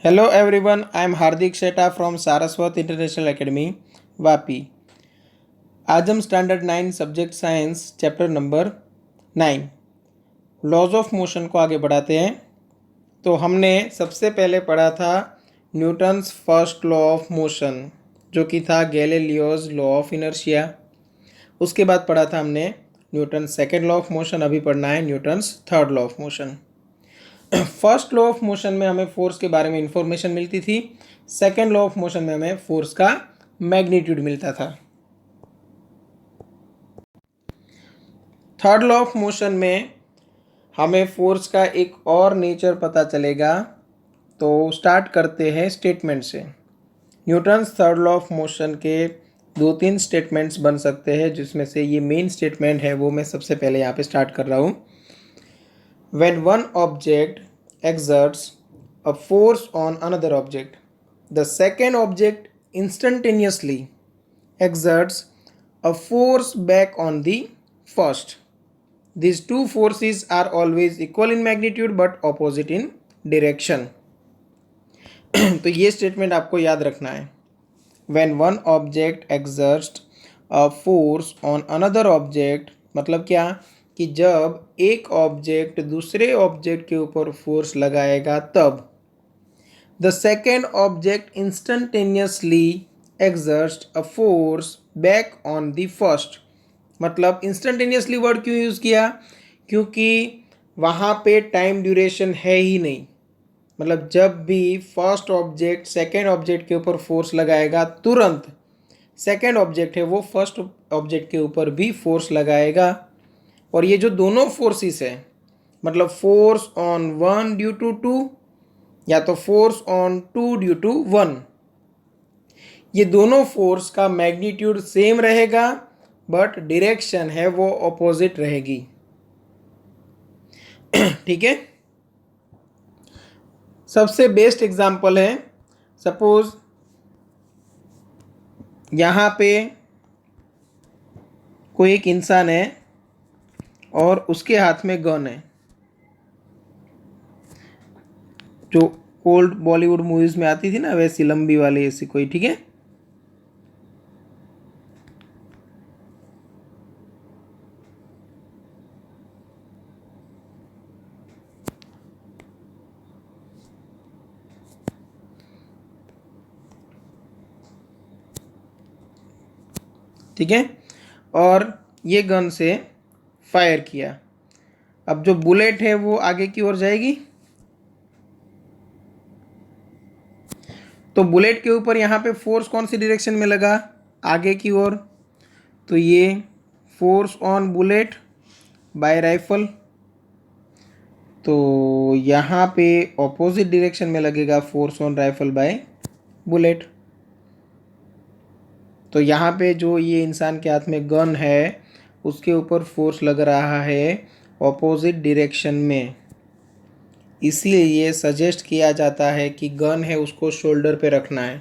Hello everyone, I am Hardik Sheta from Saraswat International Academy, Vapi. आज हम standard 9 subject science chapter number 9 laws of motion को आगे बढ़ाते हैं। तो हमने सबसे पहले पढ़ा था Newton's first law of motion, जो कि था गैलीलियोज लॉ ऑफ इनर्शिया। उसके बाद पढ़ा था हमने Newton second law of motion, अभी पढ़ना है Newton's third law of motion. First law of motion में हमें फोर्स के बारे में इंफॉर्मेशन मिलती थी, सेकेंड लॉ ऑफ मोशन में हमें फोर्स का मैग्नीट्यूड मिलता था। थर्ड लॉ ऑफ मोशन में हमें फोर्स का एक और नेचर पता चलेगा। तो स्टार्ट करते हैं स्टेटमेंट से। Newton's third law of motion के दो तीन स्टेटमेंट्स बन सकते हैं, जिसमें से ये मेन स्टेटमेंट है वो मैं सबसे पहले यहाँ पे स्टार्ट कर रहा हूँ। When one object exerts a force on another object, the second object instantaneously exerts a force back on the first. These two forces are always equal in magnitude but opposite in direction. तो ये statement आपको याद रखना है। When one object exerts a force on another object, मतलब क्या कि जब एक ऑब्जेक्ट दूसरे ऑब्जेक्ट के ऊपर फोर्स लगाएगा तब the second object instantaneously exerts a force back on the first. मतलब इंस्टेंटेनियसली वर्ड क्यों यूज़ किया? क्योंकि वहाँ पे टाइम ड्यूरेशन है ही नहीं। मतलब जब भी फर्स्ट ऑब्जेक्ट सेकेंड ऑब्जेक्ट के ऊपर फोर्स लगाएगा, तुरंत सेकेंड ऑब्जेक्ट है वो फर्स्ट ऑब्जेक्ट के ऊपर भी फोर्स लगाएगा। और ये जो दोनों फोर्सेस है, मतलब force on one due to two या तो force on two due to one, ये दोनों फोर्स का मैग्नीट्यूड सेम रहेगा बट डायरेक्शन है वो ऑपोजिट रहेगी। ठीक है। सबसे बेस्ट एग्जांपल है, सपोज यहाँ पे कोई एक इंसान है और उसके हाथ में गन है, जो ओल्ड बॉलीवुड मूवीज में आती थी ना, वैसी लंबी वाली ऐसी कोई। ठीक है। ठीक है। और ये गन से फायर किया। अब जो बुलेट है वो आगे की ओर जाएगी, तो बुलेट के ऊपर यहाँ पे फोर्स कौन सी डायरेक्शन में लगा? आगे की ओर। तो ये force on bullet by rifle, तो यहाँ पे ऑपोजिट डायरेक्शन में लगेगा force on rifle by bullet. तो यहाँ पे जो ये इंसान के हाथ में गन है उसके ऊपर फोर्स लग रहा है ऑपोजिट डायरेक्शन में, इसीलिए सजेस्ट किया जाता है कि गन है उसको शोल्डर पे रखना है,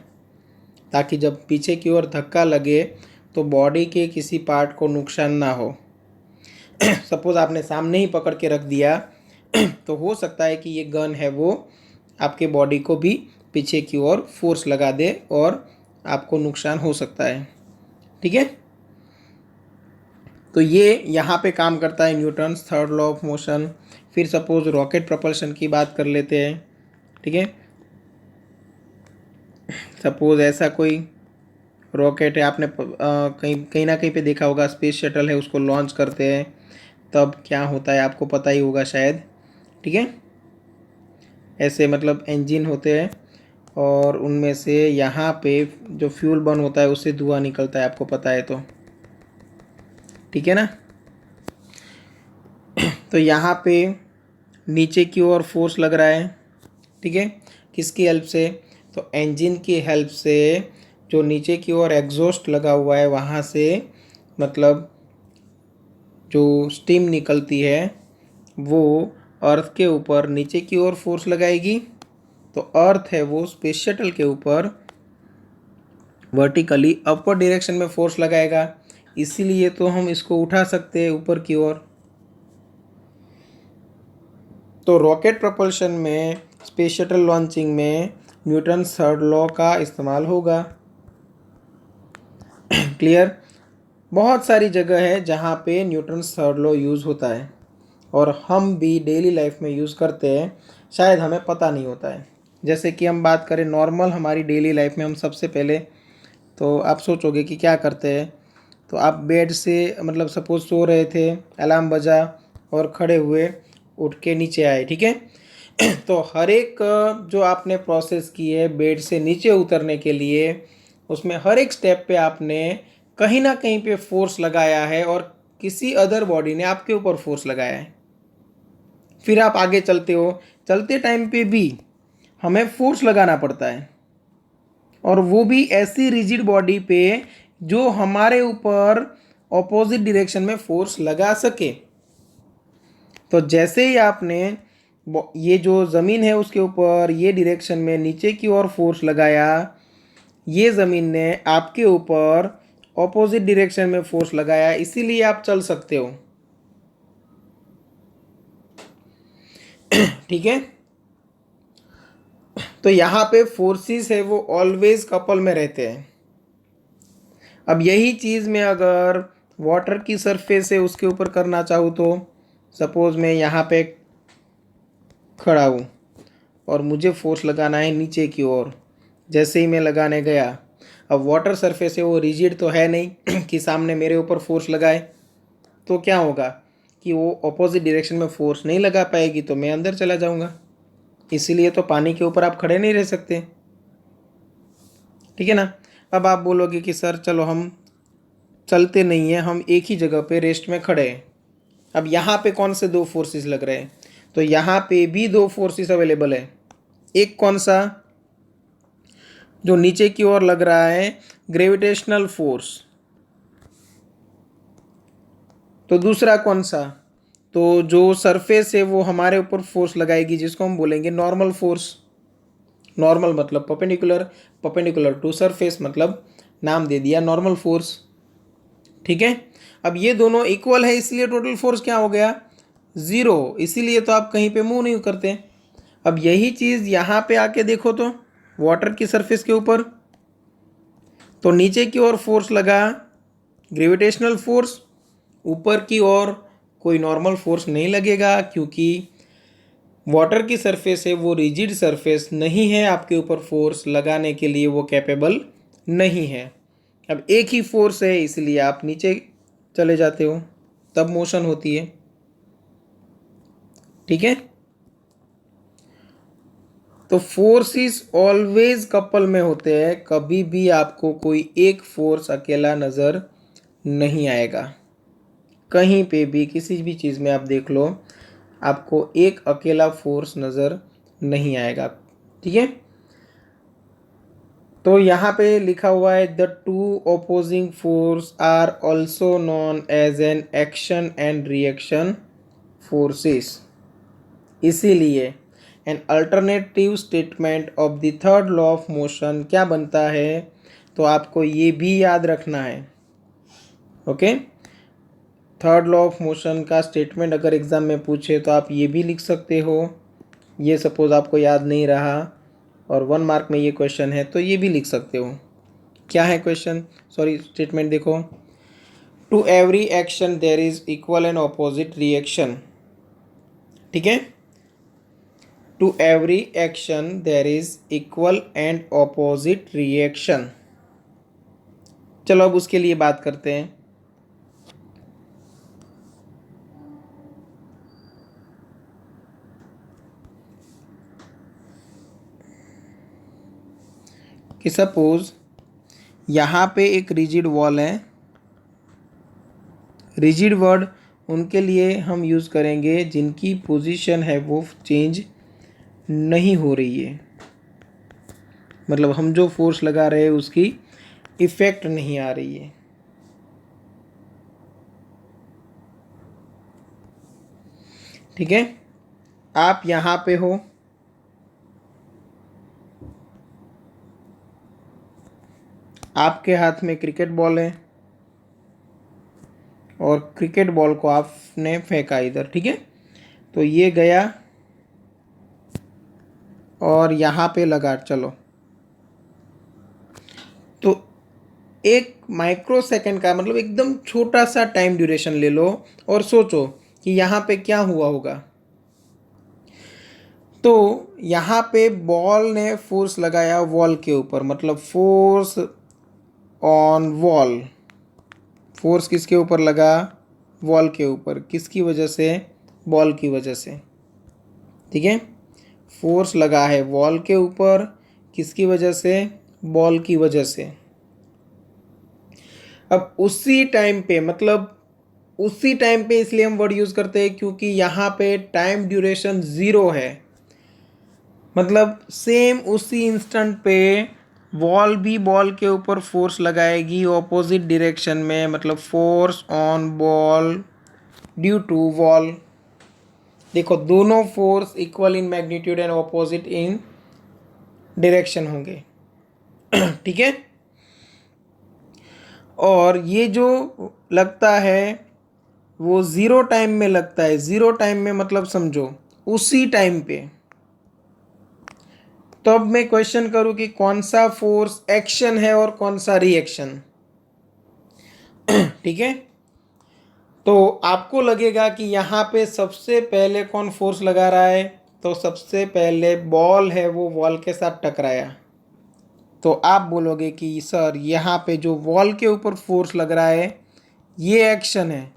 ताकि जब पीछे की ओर धक्का लगे तो बॉडी के किसी पार्ट को नुकसान ना हो। सपोज आपने सामने ही पकड़ के रख दिया तो हो सकता है कि ये गन है वो आपके बॉडी को भी पीछे की ओर फोर्स लगा दे और आपको नुकसान हो सकता है। ठीक है। तो ये यहाँ पे काम करता है Newton's third law of motion. फिर सपोज रॉकेट प्रपल्शन की बात कर लेते हैं। ठीक है। सपोज ऐसा कोई रॉकेट है, आपने कहीं कहीं ना कहीं पे देखा होगा, स्पेस शटल है, उसको लॉन्च करते हैं तब क्या होता है आपको पता ही होगा शायद। ठीक है। ऐसे मतलब इंजन होते हैं और उनमें से यहाँ पे जो फ्यूल बर्न होता है उससे धुआं निकलता है, आपको पता है तो। ठीक है ना। तो यहाँ पे नीचे की ओर फोर्स लग रहा है। ठीक है। किसकी हेल्प से? तो इंजन की हेल्प से। जो नीचे की ओर एग्जॉस्ट लगा हुआ है वहाँ से मतलब जो स्टीम निकलती है वो अर्थ के ऊपर नीचे की ओर फोर्स लगाएगी। तो अर्थ है वो स्पेस शटल के ऊपर वर्टिकली अपवर्ड डायरेक्शन में फोर्स लगाएगा, इसीलिए तो हम इसको उठा सकते हैं ऊपर की ओर। तो रॉकेट प्रपल्शन में, स्पेस शटल लॉन्चिंग में न्यूटन थर्ड लॉ का इस्तेमाल होगा। क्लियर। बहुत सारी जगह है जहाँ पे न्यूटन थर्ड लॉ यूज़ होता है और हम भी डेली लाइफ में यूज़ करते हैं, शायद हमें पता नहीं होता है। जैसे कि हम बात करें नॉर्मल हमारी डेली लाइफ में, हम सबसे पहले तो आप सोचोगे कि क्या करते हैं। तो आप बेड से मतलब सपोज सो रहे थे, अलार्म बजा और खड़े हुए, उठ के नीचे आए, ठीक है। तो हर एक जो आपने प्रोसेस की है बेड से नीचे उतरने के लिए, उसमें हर एक स्टेप पे आपने कहीं ना कहीं पे फोर्स लगाया है और किसी अदर बॉडी ने आपके ऊपर फोर्स लगाया है। फिर आप आगे चलते हो, चलते टाइम पे भी हमें फोर्स लगाना पड़ता है, और वो भी ऐसी रिजिड बॉडी पे जो हमारे ऊपर ऑपोजिट डायरेक्शन में फोर्स लगा सके। तो जैसे ही आपने ये जो ज़मीन है उसके ऊपर ये डायरेक्शन में नीचे की ओर फोर्स लगाया, ये ज़मीन ने आपके ऊपर ऑपोजिट डायरेक्शन में फोर्स लगाया, इसीलिए आप चल सकते हो। ठीक है। तो यहाँ पे फोर्सेस है वो ऑलवेज कपल में रहते हैं। अब यही चीज़ मैं अगर वाटर की सरफेस है उसके ऊपर करना चाहूँ, तो सपोज मैं यहाँ पे खड़ा हूँ और मुझे फोर्स लगाना है नीचे की ओर। जैसे ही मैं लगाने गया, अब वाटर सरफेस है वो रिजिड तो है नहीं कि सामने मेरे ऊपर फोर्स लगाए, तो क्या होगा कि वो ऑपोजिट डायरेक्शन में फोर्स नहीं लगा पाएगी, तो मैं अंदर चला जाऊँगा। इसीलिए तो पानी के ऊपर आप खड़े नहीं रह सकते, ठीक है ना। अब आप बोलोगे कि सर चलो हम चलते नहीं हैं, हम एक ही जगह पे रेस्ट में खड़े हैं। अब यहाँ पे कौन से दो फोर्सेस लग रहे हैं, तो यहाँ पे भी दो फोर्सेस अवेलेबल है। एक कौन सा, जो नीचे की ओर लग रहा है, ग्रेविटेशनल फोर्स। तो दूसरा कौन सा, तो जो सरफेस है वो हमारे ऊपर फोर्स लगाएगी, जिसको हम बोलेंगे नॉर्मल फोर्स। नॉर्मल मतलब परपेंडिकुलर, परपेंडिकुलर टू सरफेस मतलब नाम दे दिया नॉर्मल फोर्स, ठीक है। अब ये दोनों इक्वल है, इसलिए टोटल फोर्स क्या हो गया, ज़ीरो। इसीलिए तो आप कहीं पे मूव नहीं करते। अब यही चीज़ यहाँ पे आके देखो तो वाटर की सरफेस के ऊपर, तो नीचे की ओर फोर्स लगा ग्रेविटेशनल फोर्स, ऊपर की ओर कोई नॉर्मल फोर्स नहीं लगेगा, क्योंकि वाटर की सरफेस है वो रिजिड सरफेस नहीं है, आपके ऊपर फोर्स लगाने के लिए वो कैपेबल नहीं है। अब एक ही फोर्स है, इसलिए आप नीचे चले जाते हो, तब मोशन होती है, ठीक है। तो फोर्सेस ऑलवेज कपल में होते हैं, कभी भी आपको कोई एक फोर्स अकेला नज़र नहीं आएगा। कहीं पे भी किसी भी चीज़ में आप देख लो, आपको एक अकेला फोर्स नज़र नहीं आएगा, ठीक है। तो यहाँ पे लिखा हुआ है the two opposing force are also known as an action and reaction forces. इसीलिए an alternative statement of the third law of motion क्या बनता है, तो आपको ये भी याद रखना है, okay. Third law of motion का स्टेटमेंट अगर एग्ज़ाम में पूछे तो आप ये भी लिख सकते हो। ये सपोज़ आपको याद नहीं रहा और 1 मार्क में ये क्वेश्चन है, तो ये भी लिख सकते हो। क्या है क्वेश्चन, सॉरी स्टेटमेंट देखो, to every action there is equal and opposite reaction, ठीक है। To every action there is equal and opposite reaction. चलो अब उसके लिए बात करते हैं। कि सपोज यहाँ पे एक रिजिड वॉल है, रिजिड वर्ड उनके लिए हम यूज़ करेंगे जिनकी पोजीशन है वो चेंज नहीं हो रही है, मतलब हम जो फोर्स लगा रहे हैं उसकी इफ़ेक्ट नहीं आ रही है, ठीक है। आप यहाँ पे हो, आपके हाथ में क्रिकेट बॉल है और क्रिकेट बॉल को आपने फेंका इधर, ठीक है। तो ये गया और यहाँ पे लगा, चलो एक माइक्रो सेकेंड का मतलब एकदम छोटा सा टाइम ड्यूरेशन ले लो और सोचो कि यहाँ पे क्या हुआ होगा। तो यहाँ पे बॉल ने फोर्स लगाया वॉल के ऊपर, मतलब फोर्स ऑन वॉल। फोर्स किसके ऊपर लगा? वॉल के ऊपर। किसकी वजह से? बॉल की वजह से। ठीक है, फोर्स लगा है वॉल के ऊपर, किसकी वजह से? बॉल की वजह से। अब उसी टाइम पे, मतलब उसी टाइम पे इसलिए हम वर्ड यूज़ करते हैं क्योंकि यहाँ पे टाइम ड्यूरेशन ज़ीरो है। मतलब सेम उसी इंस्टेंट पे वॉल भी बॉल के ऊपर फोर्स लगाएगी ऑपोजिट डायरेक्शन में, मतलब force on ball due to wall. देखो दोनों force equal in magnitude and opposite in direction होंगे। ठीक है, और ये जो लगता है वो ज़ीरो टाइम में लगता है। ज़ीरो टाइम में मतलब समझो उसी टाइम पे। तो अब मैं क्वेश्चन करूं कि कौन सा फोर्स एक्शन है और कौन सा रिएक्शन। ठीक है, तो आपको लगेगा कि यहाँ पे सबसे पहले कौन फोर्स लगा रहा है, तो सबसे पहले बॉल है वो वॉल के साथ टकराया। तो आप बोलोगे कि सर यहाँ पे जो वॉल के ऊपर फोर्स लग रहा है ये एक्शन है,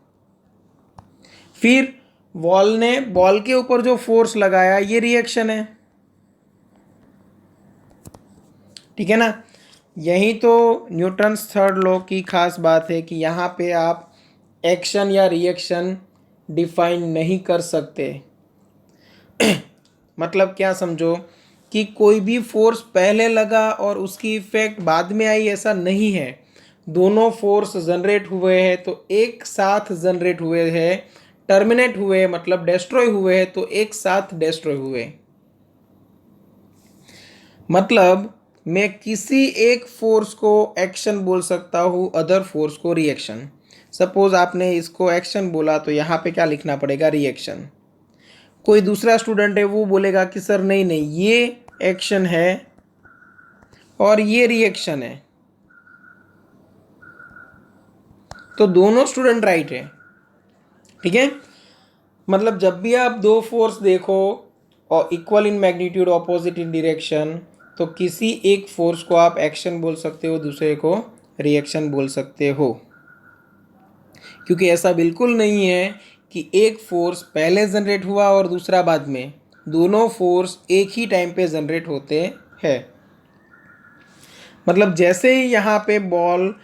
फिर वॉल ने बॉल के ऊपर जो फोर्स लगाया ये रिएक्शन है। ठीक है ना, यही तो न्यूटन्स थर्ड लॉ की खास बात है कि यहाँ पे आप एक्शन या रिएक्शन डिफाइन नहीं कर सकते। मतलब क्या समझो कि कोई भी फोर्स पहले लगा और उसकी इफेक्ट बाद में आई, ऐसा नहीं है। दोनों फोर्स जनरेट हुए हैं तो एक साथ जनरेट हुए हैं, टर्मिनेट हुए मतलब डिस्ट्रॉय हुए हैं तो एक साथ डिस्ट्रॉय हुए। मतलब मैं किसी एक फोर्स को एक्शन बोल सकता हूँ, अदर फोर्स को रिएक्शन। सपोज आपने इसको एक्शन बोला तो यहाँ पे क्या लिखना पड़ेगा? रिएक्शन। कोई दूसरा स्टूडेंट है वो बोलेगा कि सर नहीं नहीं ये एक्शन है और ये रिएक्शन है, तो दोनों स्टूडेंट राइट है। ठीक है, मतलब जब भी आप दो फोर्स देखो और equal in magnitude opposite in direction, तो किसी एक फोर्स को आप एक्शन बोल सकते हो, दूसरे को रिएक्शन बोल सकते हो। क्योंकि ऐसा बिल्कुल नहीं है कि एक फोर्स पहले जनरेट हुआ और दूसरा बाद में। दोनों फोर्स एक ही टाइम पे जनरेट होते हैं। मतलब जैसे ही यहाँ पे बॉल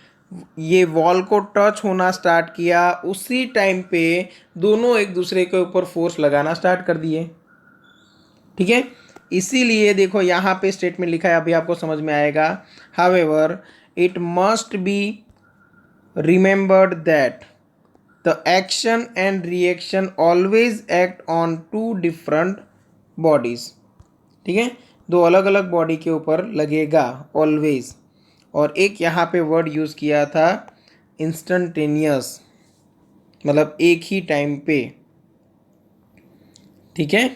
ये वॉल को टच होना स्टार्ट किया उसी टाइम पे दोनों एक दूसरे के ऊपर फोर्स लगाना स्टार्ट कर दिए। ठीक है, इसीलिए देखो यहाँ पे स्टेटमेंट लिखा है, अभी आपको समझ में आएगा। However it must be remembered that the action and reaction always act on two different bodies. ठीक है, दो अलग अलग बॉडी के ऊपर लगेगा ऑलवेज। और एक यहाँ पे वर्ड यूज़ किया था इंस्टेंटेनियस, मतलब एक ही टाइम पे। ठीक है,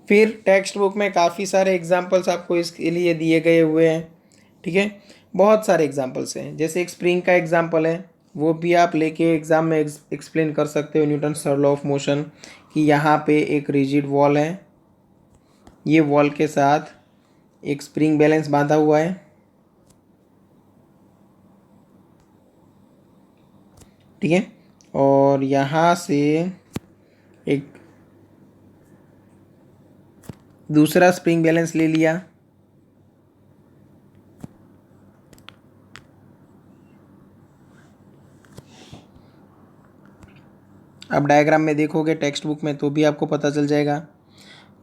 फिर टेक्स्ट बुक में काफ़ी सारे एग्जाम्पल्स आपको इसके लिए दिए गए हुए हैं। ठीक है, बहुत सारे एग्जाम्पल्स हैं, जैसे एक स्प्रिंग का एग्जाम्पल है, वो भी आप लेके एग्ज़ाम में एक्सप्लेन कर सकते हो Newton third law of motion, कि यहाँ पे एक रिजिड वॉल है, ये वॉल के साथ एक स्प्रिंग बैलेंस बांधा हुआ है। ठीक है, और यहाँ से एक दूसरा स्प्रिंग बैलेंस ले लिया। अब डायग्राम में देखोगे टेक्स्ट बुक में तो भी आपको पता चल जाएगा।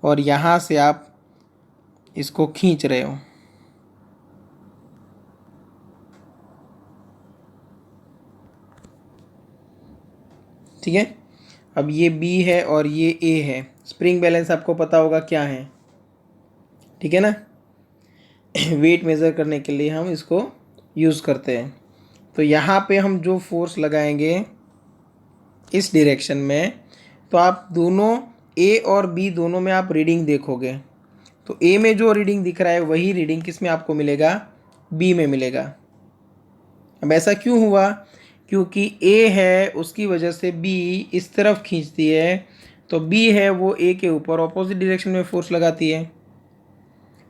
और यहाँ से आप इसको खींच रहे हो। ठीक है, अब ये बी है और ये ए है। स्प्रिंग बैलेंस आपको पता होगा क्या है। ठीक है ना, वेट मेज़र करने के लिए हम इसको यूज़ करते हैं। तो यहाँ पे हम जो फोर्स लगाएंगे इस डायरेक्शन में, तो आप दोनों ए और बी दोनों में आप रीडिंग देखोगे, तो ए में जो रीडिंग दिख रहा है वही रीडिंग किस में आपको मिलेगा? बी में मिलेगा। अब ऐसा क्यों हुआ? क्योंकि ए है उसकी वजह से बी इस तरफ खींचती है, तो बी है वो ए के ऊपर ऑपोजिट डायरेक्शन में फोर्स लगाती है।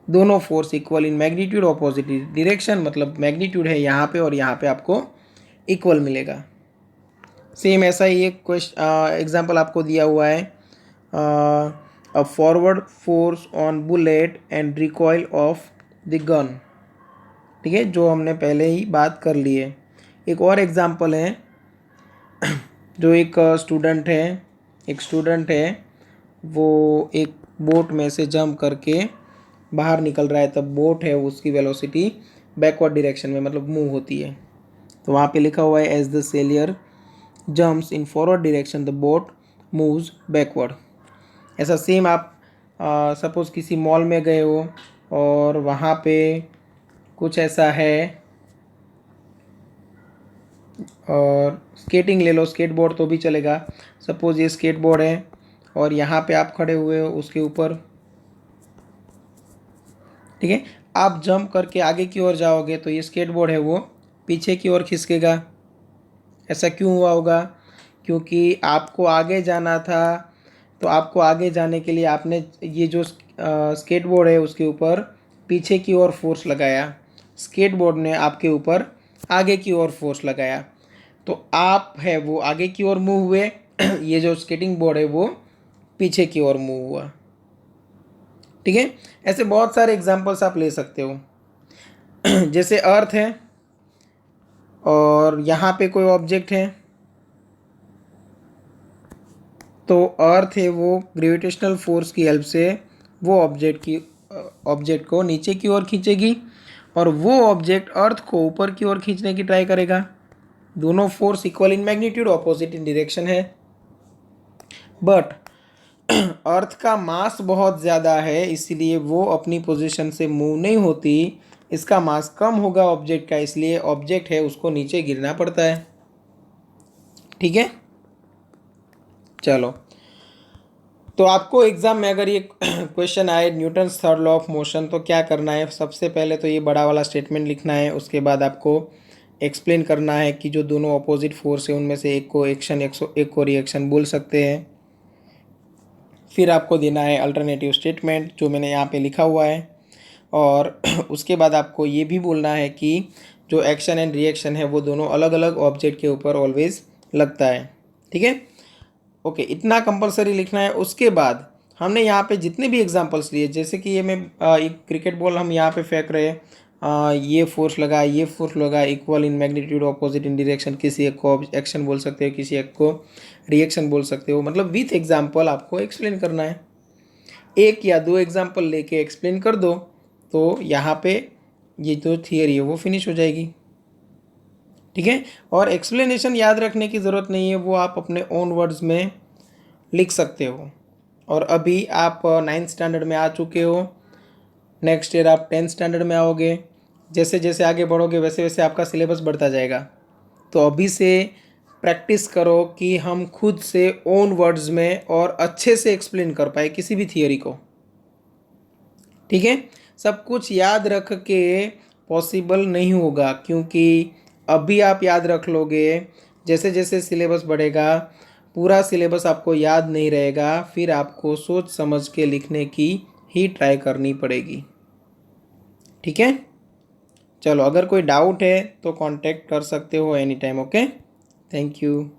दोनों force equal in magnitude opposite direction, मतलब मैग्नीट्यूड है यहाँ पे और यहाँ पे आपको इक्वल मिलेगा। सेम ऐसा ही एक क्वेश्चन एग्जांपल आपको दिया हुआ है, a forward force on bullet and recoil of the gun. ठीक है, जो हमने पहले ही बात कर ली है। एक और एग्जांपल है, जो एक स्टूडेंट है वो एक बोट में से जंप करके बाहर निकल रहा है, तब बोट है उसकी वेलोसिटी बैकवर्ड डायरेक्शन में मतलब मूव होती है। तो वहाँ पे लिखा हुआ है as the sailor jumps in forward direction the boat moves backward. ऐसा सेम आप सपोज़ किसी मॉल में गए हो और वहाँ पे कुछ ऐसा है, और स्केटिंग ले लो, स्केटबोर्ड तो भी चलेगा। सपोज़ ये स्केटबोर्ड है और यहाँ पे आप खड़े हुए हो उसके ऊपर, ठीक है। आप जंप करके आगे की ओर जाओगे तो ये स्केटबोर्ड है वो पीछे की ओर खिसकेगा। ऐसा क्यों हुआ होगा? क्योंकि आपको आगे जाना था, तो आपको आगे जाने के लिए आपने ये जो स्केटबोर्ड है उसके ऊपर पीछे की ओर फोर्स लगाया, स्केटबोर्ड ने आपके ऊपर आगे की ओर फोर्स लगाया, तो आप है वो आगे की ओर मूव हुए ये जो स्केटिंग बोर्ड है वो पीछे की ओर मूव हुआ। ठीक है, ऐसे बहुत सारे एग्जांपल्स आप ले सकते हो। जैसे अर्थ है और यहाँ पे कोई ऑब्जेक्ट है, तो अर्थ है वो ग्रेविटेशनल फोर्स की हेल्प से वो ऑब्जेक्ट को नीचे की ओर खींचेगी और वो ऑब्जेक्ट अर्थ को ऊपर की ओर खींचने की ट्राई करेगा। दोनों force equal in magnitude, opposite in direction है। बट अर्थ का मास बहुत ज़्यादा है, इसलिए वो अपनी पोजीशन से मूव नहीं होती। इसका मास कम होगा ऑब्जेक्ट का, इसलिए ऑब्जेक्ट है उसको नीचे गिरना पड़ता है। ठीक है, चलो। तो आपको एग्ज़ाम में अगर ये क्वेश्चन आए Newton's third law of motion, तो क्या करना है? सबसे पहले तो ये बड़ा वाला स्टेटमेंट लिखना है, उसके बाद आपको एक्सप्लेन करना है कि जो दोनों अपोजिट फोर्स है उनमें से एक को एक्शन, एक को रिएक्शन बोल सकते हैं। फिर आपको देना है अल्टरनेटिव स्टेटमेंट जो मैंने यहाँ पे लिखा हुआ है, और उसके बाद आपको ये भी बोलना है कि जो एक्शन एंड रिएक्शन है वो दोनों अलग अलग ऑब्जेक्ट के ऊपर ऑलवेज लगता है। ठीक है, ओके, इतना कंपलसरी लिखना है। उसके बाद हमने यहाँ पे जितने भी एग्जांपल्स लिए, जैसे कि ये मैं एक क्रिकेट बॉल हम यहाँ पे फेंक रहे हैं, ये फोर्स लगा, ये फोर्स लगा, equal in magnitude opposite in direction, किसी एक को एक्शन बोल सकते हो, किसी एक को रिएक्शन बोल सकते हो, मतलब विथ एग्जाम्पल आपको एक्सप्लेन करना है। एक या दो एग्जाम्पल लेके एक्सप्लेन कर दो तो यहाँ पे ये जो थियरी है वो फिनिश हो जाएगी। ठीक है, और एक्सप्लेनेशन याद रखने की ज़रूरत नहीं है, वो आप अपने ओन वर्ड्स में लिख सकते हो। और अभी आप 9th स्टैंडर्ड में आ चुके हो, नेक्स्ट ईयर आप 10th स्टैंडर्ड में आओगे। जैसे जैसे आगे बढ़ोगे वैसे वैसे आपका सिलेबस बढ़ता जाएगा। तो अभी से प्रैक्टिस करो कि हम खुद से ओन वर्ड्स में और अच्छे से एक्सप्लेन कर पाए किसी भी थियरी को। ठीक है, सब कुछ याद रख के पॉसिबल नहीं होगा, क्योंकि अभी आप याद रख लोगे, जैसे जैसे सिलेबस बढ़ेगा पूरा सिलेबस आपको याद नहीं रहेगा, फिर आपको सोच समझ के लिखने की ही ट्राई करनी पड़ेगी। ठीक है, चलो, अगर कोई डाउट है तो कांटेक्ट कर सकते हो any time. Okay, thank you.